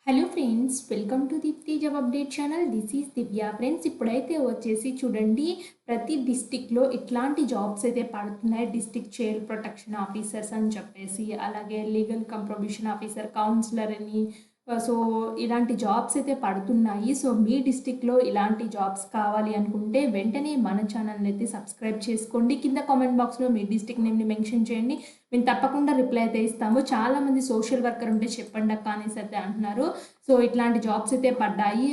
Hello friends, welcome to Deepthi job update channel. This is Divya. Friends, ఇప్పుడైతే వచ్చేసి చూడండి, ప్రతి డిస్టిక్లో ఇట్లాంటి జాబ్స్ అయితే పడుతున్నాయి. డిస్టిక్ చైల్డ్ ప్రొటెక్షన్ ఆఫీసర్స్ అని చెప్పేసి, అలాగే legal cum probation officer, counsellor అని. సో ఇలాంటి జాబ్స్ అయితే పడుతున్నాయి. సో మీ డిస్టిక్లో ఇలాంటి జాబ్స్ కావాలి అనుకుంటే వెంటనే మన ఛానల్ని అయితే సబ్స్క్రైబ్ చేసుకోండి. కింద కామెంట్ బాక్స్లో మీ డిస్టిక్ నేమ్ని మెన్షన్ చేయండి. మేము తప్పకుండా రిప్లై అయితే ఇస్తాము. చాలామంది సోషల్ వర్కర్ ఉంటే చెప్పండి అక్క అనేసి అయితే అంటున్నారు. సో ఇట్లాంటి జాబ్స్ అయితే పడ్డాయి.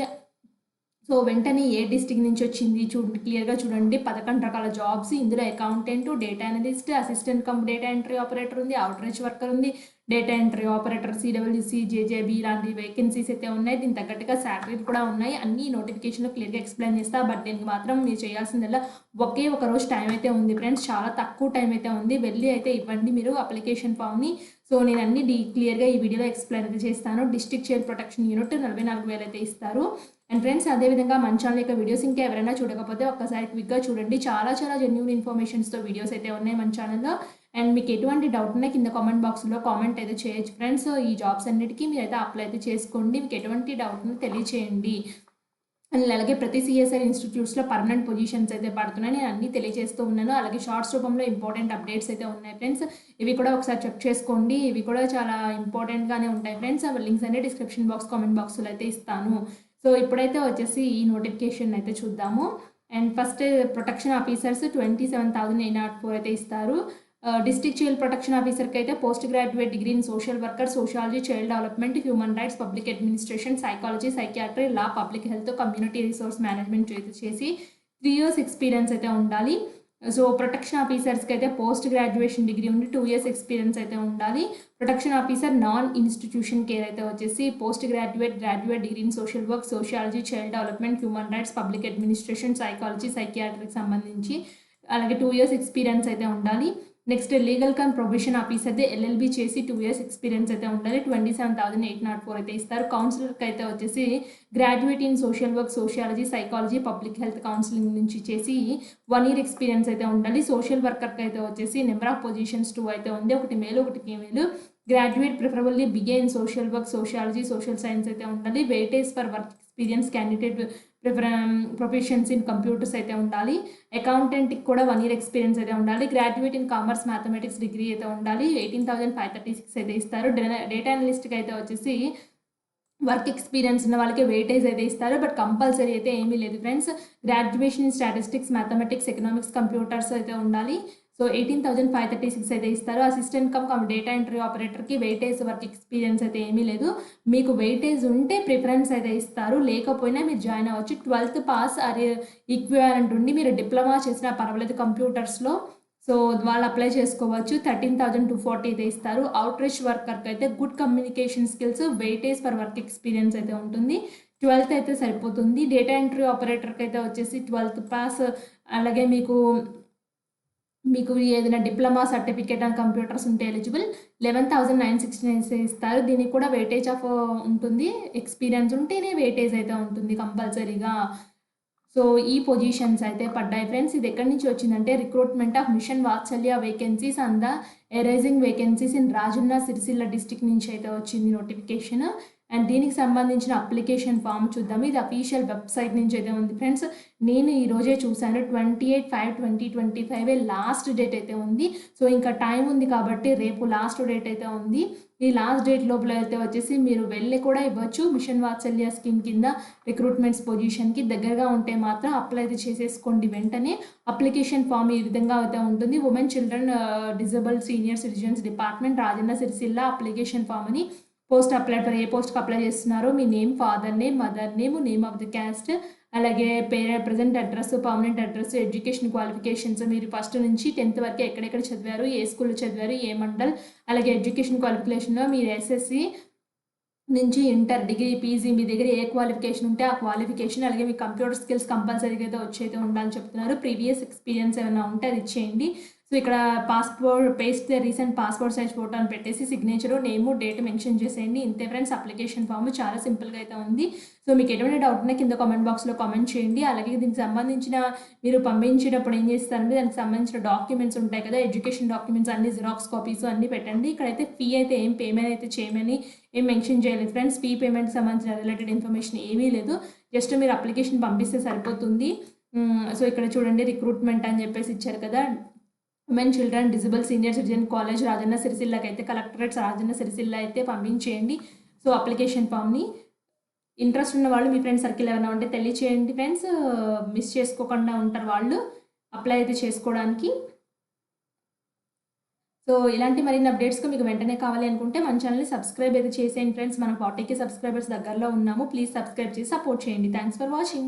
సో వెంటనే ఏ డిస్టిక్ నుంచి వచ్చింది చూడండి, క్లియర్గా చూడండి. 11 రకాల జాబ్స్. ఇందులో accountant, data analyst, assistant cum data entry operator ఉంది, అవుట్రీచ్ వర్కర్ ఉంది, data entry operator, CWC, JJB ఇలాంటి వేకెన్సీస్ అయితే ఉన్నాయి. దీనికి తగ్గట్టుగా శాలరీలు కూడా ఉన్నాయి. అన్ని నోటిఫికేషన్లో క్లియర్గా ఎక్స్ప్లెయిన్ చేస్తా. బట్ దీనికి మాత్రం మీరు చేయాల్సిందల్లా ఒకే ఒక రోజు టైం అయితే ఉంది ఫ్రెండ్స్. చాలా తక్కువ టైం అయితే ఉంది. వెళ్ళి అయితే ఇవ్వండి మీరు అప్లికేషన్ ఫామ్ని. సో నేను అన్ని క్లియర్గా ఈ వీడియోలో ఎక్స్ప్లెయిన్ అయితే చేస్తాను. డిస్ట్రిక్ట్ చైల్డ్ ప్రొటెక్షన్ యూనిట్ 44,000 అయితే ఇస్తారు. అండ్ ఫ్రెండ్స్, అదేవిధంగా మన ఛానల్ యొక్క వీడియోస్ ఇంకా ఎవరైనా చూడకపోతే ఒక్కసారి క్విక్గా చూడండి. చాలా జెన్యూన్ ఇన్ఫర్మేషన్స్తో వీడియోస్ అయితే ఉన్నాయి మన ఛానల్లో. అండ్ మీకు ఎటువంటి డౌట్ ఉన్నా కింద కామెంట్ బాక్స్లో కామెంట్ అయితే చేయొచ్చు ఫ్రెండ్స్. ఈ జాబ్స్ అన్నిటికీ మీరు అయితే అప్లై అయితే చేసుకోండి. మీకు ఎటువంటి డౌట్ ఉన్నా తెలియచేయండి. అండ్ అలాగే ప్రతి సిఎస్ఐ ఇన్స్టిట్యూట్స్లో పర్మనెంట్ పొజిషన్స్ అయితే పడుతున్నాయి. నేను అన్నీ తెలియజేస్తూ ఉన్నాను. అలాగే షార్ట్స్ రూపంలో ఇంపార్టెంట్ అప్డేట్స్ అయితే ఉన్నాయి ఫ్రెండ్స్. ఇవి కూడా ఒకసారి చెక్ చేసుకోండి. ఇవి కూడా చాలా ఇంపార్టెంట్గానే ఉంటాయి ఫ్రెండ్స్. అవి లింక్స్ అన్ని డిస్క్రిప్షన్ బాక్స్, కామెంట్ బాక్స్లో అయితే ఇస్తాను. సో ఇప్పుడైతే వచ్చేసి ఈ నోటిఫికేషన్ అయితే చూద్దాము. అండ్ ఫస్ట్ ప్రొటెక్షన్ ఆఫీసర్స్ 27,804 అయితే ఇస్తారు. డిస్ట్రిక్ట్ చైల్డ్ ప్రొటెక్షన్ ఆఫీసర్కి అయితే post graduate degree in social worker, sociology, child development, human rights, public administration, psychology, psychiatry, law, public health, community resource management చేసి 3 years ఎక్స్పీరియన్స్ అయితే ఉండాలి. So protection ఆఫీసర్స్కి అయితే post graduation degree ఉండి 2 years experience అయితే ఉండాలి. Protection officer non institution care అయితే వచ్చేసి post graduate degree in social work, sociology, child development, human rights, public administration, psychology, సైకియాట్రీకి సంబంధించి అలాగే 2 years ఎక్స్పీరియన్స్ అయితే ఉండాలి. నెక్స్ట్ లీగల్ కమ్ ప్రొబేషన్ ఆఫీసర్ది ఎల్ఎల్బి చేసి 2 years ఎక్స్పీరియన్స్ అయితే ఉండాలి. 27,804 అయితే ఇస్తారు. కౌన్సిలర్కి అయితే వచ్చేసి graduate in social work, sociology, psychology, public health counselling నుంచి చేసి 1 year ఎక్స్పీరియన్స్ అయితే ఉండాలి. సోషల్ వర్కర్కి అయితే వచ్చేసి నెంబర్ ఆఫ్ పొజిషన్స్ 2 అయితే ఉంది. ఒకటి మేల్, ఒకటి ఫీమేల్. గ్రాడ్యుయేట్ ప్రిఫరబుల్లీ బిగే in social work, sociology, social science అయితే ఉండాలి. Weightage for work experience candidate professions in computers అయితే ఉండాలి. అకౌంటెంట్కి కూడా 1 year ఎక్స్పీరియన్స్ అయితే ఉండాలి. Graduate in commerce, mathematics degree అయితే ఉండాలి. 18,536 అయితే ఇస్తారు. డేటా అనలిస్ట్కి అయితే వచ్చేసి వర్క్ ఎక్స్పీరియన్స్ ఉన్న వాళ్ళకి వెయిటేజ్ అయితే ఇస్తారు. బట్ కంపల్సరీ అయితే ఏమీ లేదు friends. Graduation in statistics, mathematics, economics, computers అయితే ఉండాలి. సో 18,536 అయితే ఇస్తారు. అసిస్టెంట్ కమ్ డేటా ఎంట్రీ ఆపరేటర్కి వెయిటేజ్ వర్క్ ఎక్స్పీరియన్స్ అయితే ఏమీ లేదు. మీకు వెయిటేజ్ ఉంటే ప్రిఫరెన్స్ అయితే ఇస్తారు, లేకపోయినా మీరు జాయిన్ అవ్వచ్చు. 12th పాస్ ఆర్ ఈక్వివాలెంట్ ఉండి మీరు డిప్లొమా చేసినా పర్వాలేదు కంప్యూటర్స్లో. సో వాళ్ళు అప్లై చేసుకోవచ్చు. 13,240 అయితే ఇస్తారు. అవుట్రీచ్ వర్కర్కి అయితే good communication skills, weightage for work experience అయితే ఉంటుంది. 12th అయితే సరిపోతుంది. డేటా ఎంట్రీ ఆపరేటర్కి అయితే వచ్చేసి 12th పాస్, అలాగే మీకు ఏదైనా డిప్లొమా సర్టిఫికేట్ అండ్ కంప్యూటర్స్ ఉంటే ఎలిజిబుల్. 11,916 ఇస్తారు. దీనికి కూడా వెయిటేజ్ ఆఫ్ ఉంటుంది. ఎక్స్పీరియన్స్ ఉంటేనే వెయిటేజ్ అయితే ఉంటుంది కంపల్సరీగా. సో ఈ పొజిషన్స్ అయితే పడ్డాయి ఫ్రెండ్స్. ఇది ఎక్కడి నుంచి వచ్చిందంటే recruitment of mission Vatsalya vacancies and the arising vacancies in Rajanna Sircilla district నుంచి అయితే వచ్చింది నోటిఫికేషన్. అండ్ దీనికి సంబంధించిన అప్లికేషన్ ఫామ్ చూద్దాం. ఇది అఫీషియల్ వెబ్సైట్ నుంచి అయితే ఉంది ఫ్రెండ్స్. నేను ఈరోజే చూశాను. 28/5/2025 లాస్ట్ డేట్ అయితే ఉంది. సో ఇంకా టైం ఉంది కాబట్టి రేపు లాస్ట్ డేట్ అయితే ఉంది. ఈ లాస్ట్ డేట్ లోపల అయితే వచ్చేసి మీరు వెళ్ళి కూడా ఇవ్వచ్చు. మిషన్ వాత్సల్య స్కీమ్ కింద రిక్రూట్మెంట్స్ పొజిషన్కి దగ్గరగా ఉంటే మాత్రం అప్లై అయితే చేసేసుకోండి వెంటనే. అప్లికేషన్ ఫామ్ ఈ విధంగా అయితే ఉంటుంది. Women, children, disabled, senior citizens department, Rajanna Sircilla. Application form అని పోస్ట్ అప్లై ఫర్ ఏ పోస్ట్కి అప్లై చేస్తున్నారో మీ name, father name, mother name, name of the caste, అలాగే present address, permanent address, education qualifications, మీరు ఫస్ట్ నుంచి 10th వరకు ఎక్కడెక్కడ చదివారు, ఏ స్కూల్లో చదివారు, ఏ మండల్, అలాగే ఎడ్యుకేషన్ క్వాలిఫికేషన్లో మీరు ఎస్ఎస్సి నుంచి ఇంటర్, డిగ్రీ, పీజీ, మీ దగ్గర ఏ క్వాలిఫికేషన్ ఉంటే ఆ క్వాలిఫికేషన్, అలాగే మీ కంప్యూటర్ స్కిల్స్ కంపల్సరీగా అయితే వచ్చి అయితే ఉండాలని చెప్తున్నారు. ప్రీవియస్ ఎక్స్పీరియన్స్ ఏమైనా ఉంటే అది ఇచ్చేయండి. సో ఇక్కడ paste recent passport size photo అని పెట్టేసి సిగ్నేచరు, నేము, డేట్ మెన్షన్ చేసేయండి. ఇంతే ఫ్రెండ్స్ అప్లికేషన్ ఫార్మ్ చాలా సింపుల్‌గా అయితే ఉంది. సో మీకు ఎటువంటి డౌట్ ఉన్నా కింద కామెంట్ బాక్స్‌లో కామెంట్ చేయండి. అలాగే దీనికి సంబంధించిన మీరు పంపించేటప్పుడు ఏం చేస్తారంటే దానికి సంబంధించిన డాక్యుమెంట్స్ ఉంటాయి కదా! ఎడ్యుకేషన్ డాక్యుమెంట్స్ అన్ని జిరాక్స్ కాపీస్ అన్నీ పెట్టండి. ఇక్కడైతే ఫీ అయితే ఏం పేమెంట్ అయితే చేయమని ఏం మెన్షన్ చేయలేదు ఫ్రెండ్స్. ఫీ పేమెంట్‌కి సంబంధించిన రిలేటెడ్ ఇన్ఫర్మేషన్ ఏమీ లేదు. జస్ట్ మీరు అప్లికేషన్ పంపిస్తే సరిపోతుంది. సో ఇక్కడ చూడండి రిక్రూట్మెంట్ అని చెప్పేసి ఇచ్చారు కదా! Women, children, disabled, senior citizen college Rajanna సిరిసిల్లకైతే కలెక్టరేట్ రాజన్న సిరిసిల్ల అయితే పంపించేయండి. సో అప్లికేషన్ ఫామ్‌ని ఇంట్రెస్ట్ ఉన్న వాళ్ళు మీ ఫ్రెండ్స్ సర్కిల్ ఎవరైనా ఉంటే తెలియచేయండి ఫ్రెండ్స్. మిస్ చేసుకోకుండా ఉంటారు వాళ్ళు అప్లై అయితే చేసుకోవడానికి. సో ఇలాంటి మరిన్ని అప్డేట్స్‌కి మీకు వెంటనే కావాలి అనుకుంటే మన ఛానల్‌ని సబ్స్క్రైబ్ అయితే చేసేయండి ఫ్రెండ్స్. మనం 40K సబ్స్క్రైబర్స్ దగ్గరలో ఉన్నాము. ప్లీజ్ సబ్స్క్రైబ్ చేసి సపోర్ట్ చేయండి. Thanks for watching.